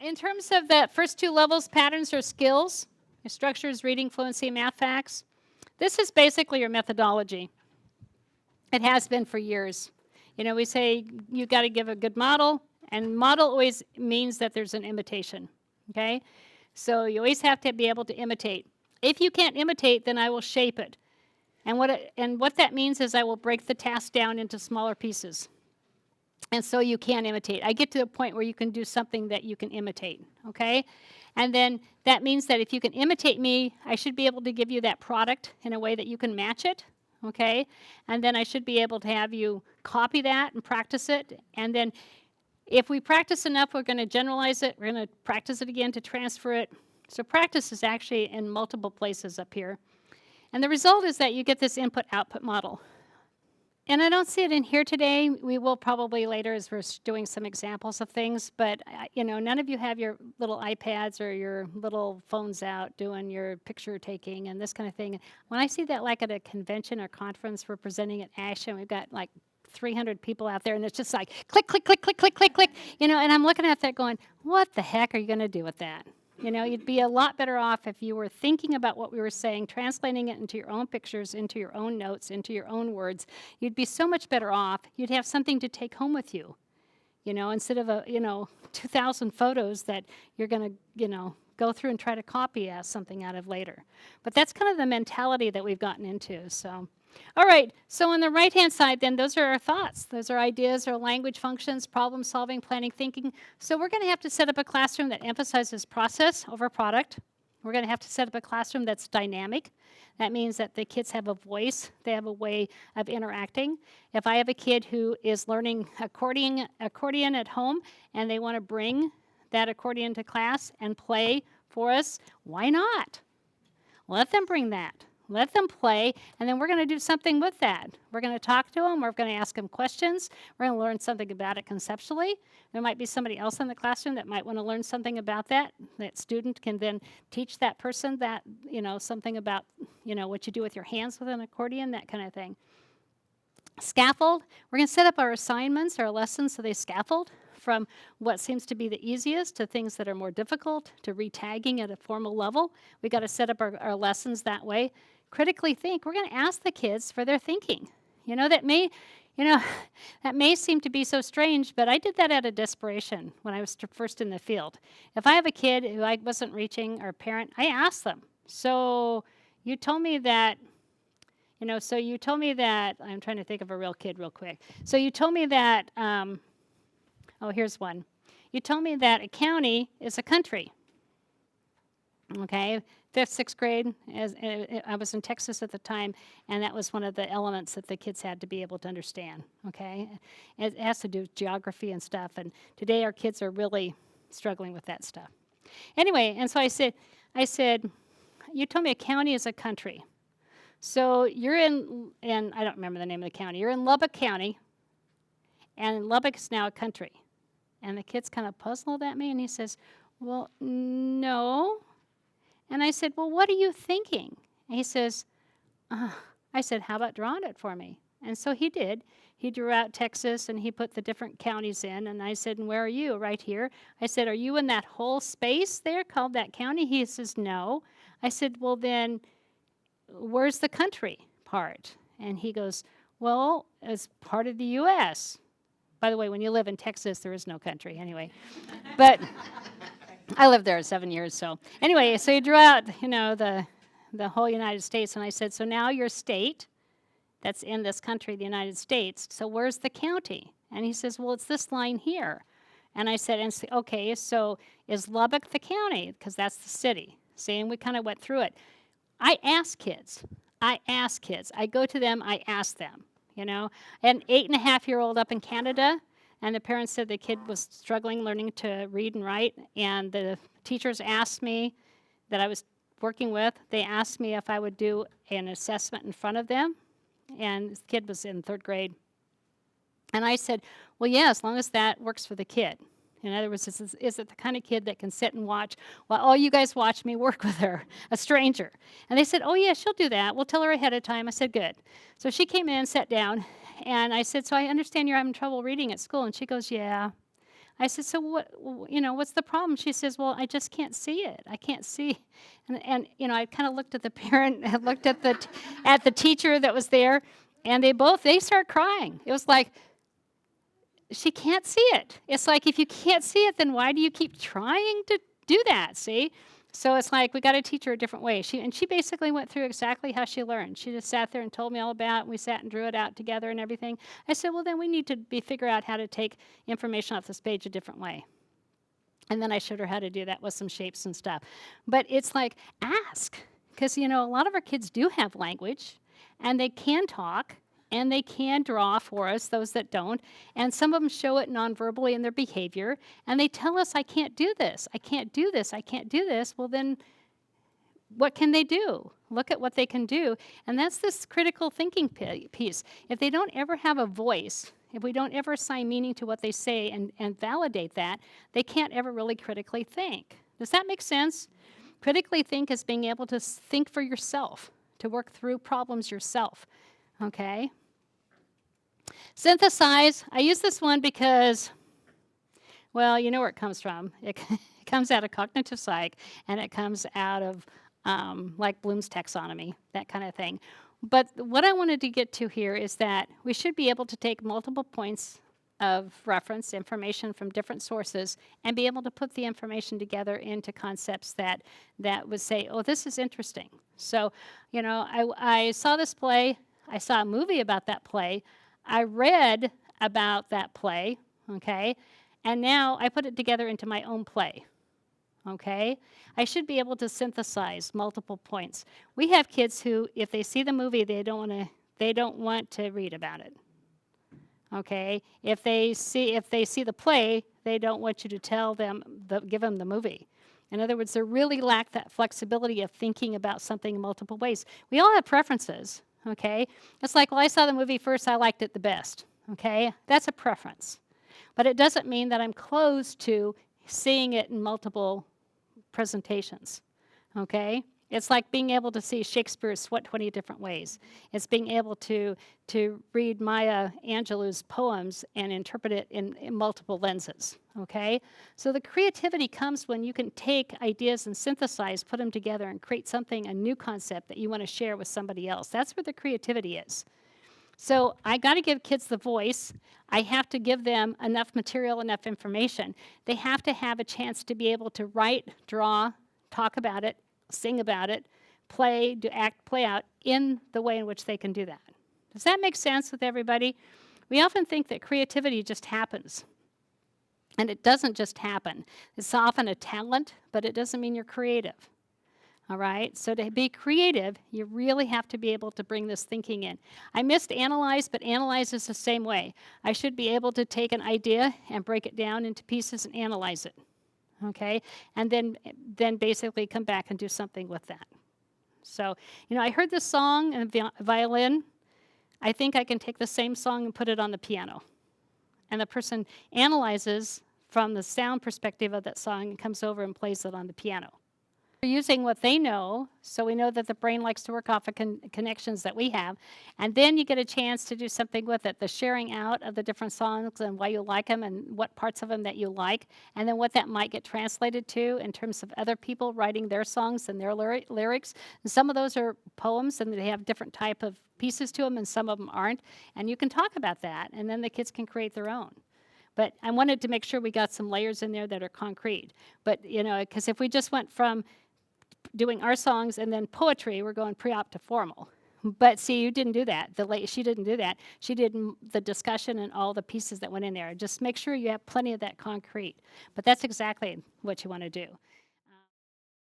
in terms of the first two levels, patterns or skills, your structures, reading, fluency, math facts, this is basically your methodology. It has been for years. You know, we say you got to give a good model, and model always means that there's an imitation, okay? So you always have to be able to imitate. If you can't imitate, then I will shape it. And what that means is I will break the task down into smaller pieces. And so you can imitate. I get to the point where you can do something that you can imitate, okay? And then that means that if you can imitate me, I should be able to give you that product in a way that you can match it, okay? And then I should be able to have you copy that and practice it. And then if we practice enough, we're going to generalize it. We're going to practice it again to transfer it. So practice is actually in multiple places up here. And the result is that you get this input-output model. And I don't see it in here today. We will probably later as we're doing some examples of things. But, you know, none of you have your little iPads or your little phones out doing your picture taking and this kind of thing. When I see that like at a convention or conference, we're presenting at ASHA, and we've got like 300 people out there, and it's just like click, click, click, click, click, click, click. You know, and I'm looking at that going, what the heck are you going to do with that? You know, you'd be a lot better off if you were thinking about what we were saying, translating it into your own pictures, into your own notes, into your own words. You'd be so much better off. You'd have something to take home with you, you know, instead of, 2,000 photos that you're going to, go through and try to copy something out of later. But that's kind of the mentality that we've gotten into, so. All right, so on the right-hand side, then, those are our thoughts. Those are ideas or language functions, problem solving, planning, thinking. So we're going to have to set up a classroom that emphasizes process over product. We're going to have to set up a classroom that's dynamic. That means that the kids have a voice. They have a way of interacting. If I have a kid who is learning accordion at home and they want to bring that accordion to class and play for us, why not? Let them bring that. Let them play, and then we're going to do something with that. We're going to talk to them. We're going to ask them questions. We're going to learn something about it conceptually. There might be somebody else in the classroom that might want to learn something about that. That student can then teach that person that, something about, what you do with your hands with an accordion, that kind of thing. Scaffold. We're going to set up our assignments, our lessons, so they scaffold from what seems to be the easiest to things that are more difficult, to retagging at a formal level. We got to set up our lessons that way. Critically think. We're going to ask the kids for their thinking. That may seem to be so strange, but I did that out of desperation when I was first in the field. If I have a kid who I wasn't reaching or a parent, I ask them. So you told me that, I'm trying to think of a real kid real quick. So you told me that, here's one. You told me that a county is a country. Okay, 5th, 6th grade, I was in Texas at the time, and that was one of the elements that the kids had to be able to understand, okay? It has to do with geography and stuff, and today our kids are really struggling with that stuff. Anyway, and so I said, you told me a county is a country. So you're and I don't remember the name of the county, you're in Lubbock County, and Lubbock is now a country. And the kid's kind of puzzled at me, and he says, well, no. And I said, well, what are you thinking? And he says, I said, how about drawing it for me? And so he did. He drew out Texas, and he put the different counties in. And I said, and where are you? Right here. I said, are you in that whole space there called that county? He says, no. I said, well, then where's the country part? And he goes, well, it's part of the U.S. By the way, when you live in Texas, there is no country anyway. But I lived there 7 years, so. Anyway, so he drew out, the whole United States, and I said, so now your state that's in this country, the United States, so where's the county? And he says, well, it's this line here. And I said, okay, so is Lubbock the county? Because that's the city. See, and we kind of went through it. I ask kids. I go to them, I ask them. An 8.5-year-old up in Canada, and the parents said the kid was struggling learning to read and write, and the teachers asked me that I was working with, they asked me if I would do an assessment in front of them, and this kid was in 3rd grade. And I said, well, yeah, as long as that works for the kid. In other words, is it the kind of kid that can sit and watch while all you guys watch me work with her, a stranger? And they said, oh, yeah, she'll do that. We'll tell her ahead of time. I said, good. So she came in, sat down, and I said, so I understand you're having trouble reading at school. And she goes, yeah. I said, so what's the problem? She says, well, I just can't see it. I can't see. And I kind of looked at the parent, I looked at the teacher that was there, and they start crying. It was like, she can't see it. It's like, if you can't see it, then why do you keep trying to do that, see? So it's like, we got to teach her a different way. She basically went through exactly how she learned. She just sat there and told me all about it, and we sat and drew it out together and everything. I said, well, then we need to figure out how to take information off this page a different way. And then I showed her how to do that with some shapes and stuff. But it's like, ask. Because, a lot of our kids do have language, and they can talk, and they can draw for us, those that don't. And some of them show it nonverbally in their behavior, and they tell us, I can't do this, I can't do this, I can't do this. Well, then what can they do? Look at what they can do. And that's this critical thinking piece. If they don't ever have a voice, if we don't ever assign meaning to what they say and validate that, they can't ever really critically think. Does that make sense? Critically think is being able to think for yourself, to work through problems yourself. Okay? Synthesize. I use this one because, well, you know where it comes from. It comes out of cognitive psych, and it comes out of like Bloom's taxonomy, that kind of thing. But what I wanted to get to here is that we should be able to take multiple points of reference, information from different sources, and be able to put the information together into concepts that would say, oh, this is interesting. So, I saw this play. I saw a movie about that play. I read about that play, okay? And now I put it together into my own play, okay? I should be able to synthesize multiple points. We have kids who, if they see the movie, they don't want to read about it, okay? If they see the play, they don't want you to give them the movie. In other words, they really lack that flexibility of thinking about something in multiple ways. We all have preferences. Okay? It's like, well, I saw the movie first, I liked it the best. Okay? That's a preference. But it doesn't mean that I'm closed to seeing it in multiple presentations. Okay? It's like being able to see Shakespeare's 20 different ways. It's being able to read Maya Angelou's poems and interpret it in multiple lenses. Okay? So the creativity comes when you can take ideas and synthesize, put them together, and create something, a new concept that you want to share with somebody else. That's where the creativity is. So I got to give kids the voice. I have to give them enough material, enough information. They have to have a chance to be able to write, draw, talk about it, sing about it, play, play out in the way in which they can do that. Does that make sense with everybody? We often think that creativity just happens. And it doesn't just happen. It's often a talent, but it doesn't mean you're creative. All right? So to be creative, you really have to be able to bring this thinking in. I missed analyze, but analyze is the same way. I should be able to take an idea and break it down into pieces and analyze it. Okay? And then basically come back and do something with that. So, I heard this song in a violin. I think I can take the same song and put it on the piano. And the person analyzes from the sound perspective of that song and comes over and plays it on the piano. We're using what they know, so we know that the brain likes to work off of connections that we have. And then you get a chance to do something with it, the sharing out of the different songs and why you like them and what parts of them that you like, and then what that might get translated to in terms of other people writing their songs and their lyrics. And some of those are poems, and they have different type of pieces to them, and some of them aren't. And you can talk about that, and then the kids can create their own. But I wanted to make sure we got some layers in there that are concrete. But, because if we just went from doing our songs and then poetry, we're going pre-op to formal. But see, you didn't do that. She didn't do that. She did the discussion and all the pieces that went in there. Just make sure you have plenty of that concrete. But that's exactly what you want to do.